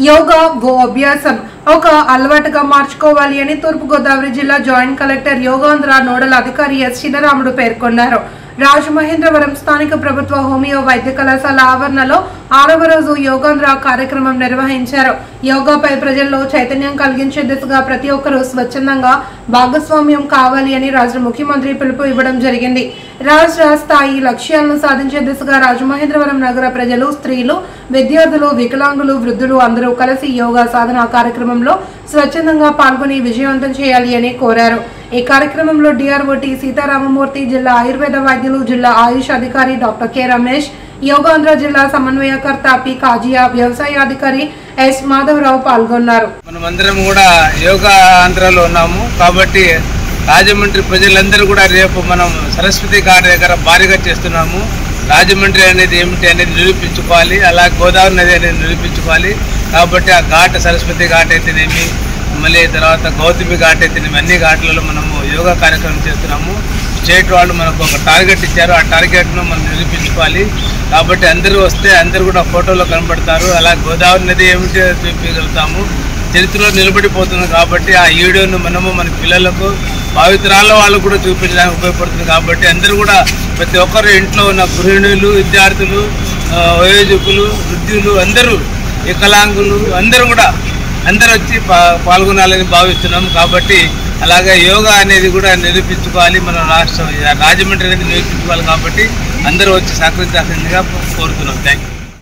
యోగా ఓ అభ్యాసం ఒక అలవాటుగా మార్చుకోవాలి అని తూర్పుగోదావరి జిల్లా జాయింట్ కలెక్టర్ యోగాంధ్ర నోడల్ అధికారి ఎస్ చిన్నరాముడు పేర్కొన్నారు. రాజమహేంద్రవరం స్థానిక ప్రభుత్వ హోమియో వైద్య కళాశాల ఆవరణలో 6వ రోజు యోగాంధ్ర కార్యక్రమం నిర్వహించారు. యోగాపై ప్రజల్లో చైతన్యం కలిగించే దిశగా ప్రతి ఒక్కరూ స్వచ్ఛందంగా భాగస్వామ్యం కావాలి అని రాష్ట్ర ముఖ్యమంత్రి పిలుపు ఇవ్వడం జరిగింది. రాష్ట్ర స్థాయి లక్ష్యాలను సాధించే దిశగా రాజమహేంద్రవరం నగర ప్రజలు, స్త్రీలు, విద్యార్థులు, వికలాంగులు, వృద్ధులు అందరూ కలిసి యోగా సాధన కార్యక్రమంలో స్వచ్ఛందంగా పాల్గొని విజయవంతం చేయాలి అని కోరారు. ఈ కార్యక్రమంలో డిఆర్ఓటి సీతారామమూర్తి, జిల్లా ఆయుర్వేద వైద్యులు, జిల్లా ఆయుష్ అధికారి డాక్టర్ కె రమేష్, యోగాంధ్ర జిల్లా సమన్వయకర్త పి కాజియా, వ్యవసాయ అధికారి ఎస్ మాధవరావు పాల్గొన్నారు. మనమందరం కూడా యోగా ఆంధ్రలో ఉన్నాము కాబట్టి రాజమండ్రి ప్రజలందరూ కూడా రేపు మనం సరస్వతి ఘాట్ దగ్గర భారీగా చేస్తున్నాము. రాజమండ్రి అనేది ఏమిటి అనేది నిరూపించుకోవాలి, అలా గోదావరి నది అనేది నిరూపించుకోవాలి. కాబట్టి ఆ ఘాట్, సరస్వతి ఘాట్ అయితేనేమి, మళ్ళీ తర్వాత గౌతమి ఘాట్ అయితేనేమి, అన్ని ఘాట్లలో మనము యోగా కార్యక్రమం చేస్తున్నాము. స్టేట్ వాళ్ళు మనకు ఒక టార్గెట్ ఇచ్చారు, ఆ టార్గెట్ను మనం నిరూపించుకోవాలి. కాబట్టి అందరూ వస్తే అందరూ కూడా ఫోటోలో కనబడతారు. అలా గోదావరి నది ఏమిటి చూపించగలుగుతాము, చరిత్రలో నిలబడిపోతుంది. కాబట్టి ఆ వీడియోను మనము మన పిల్లలకు, భావితరాల వాళ్ళకు కూడా చూపించడానికి ఉపయోగపడుతుంది. కాబట్టి అందరూ కూడా ప్రతి ఒక్కరు ఇంట్లో ఉన్న గృహిణులు, విద్యార్థులు, వయోజకులు, వృద్ధులు, అందరూ వికలాంగులు అందరూ వచ్చి పాల్గొనాలని భావిస్తున్నాం. కాబట్టి అలాగే యోగా అనేది కూడా నిరూపించుకోవాలి, మన రాష్ట్రం రాజమండ్రి అనేది నిరూపించుకోవాలి. కాబట్టి అందరూ వచ్చి సహకరించాల్సిందిగా కోరుతున్నాం. Thank you.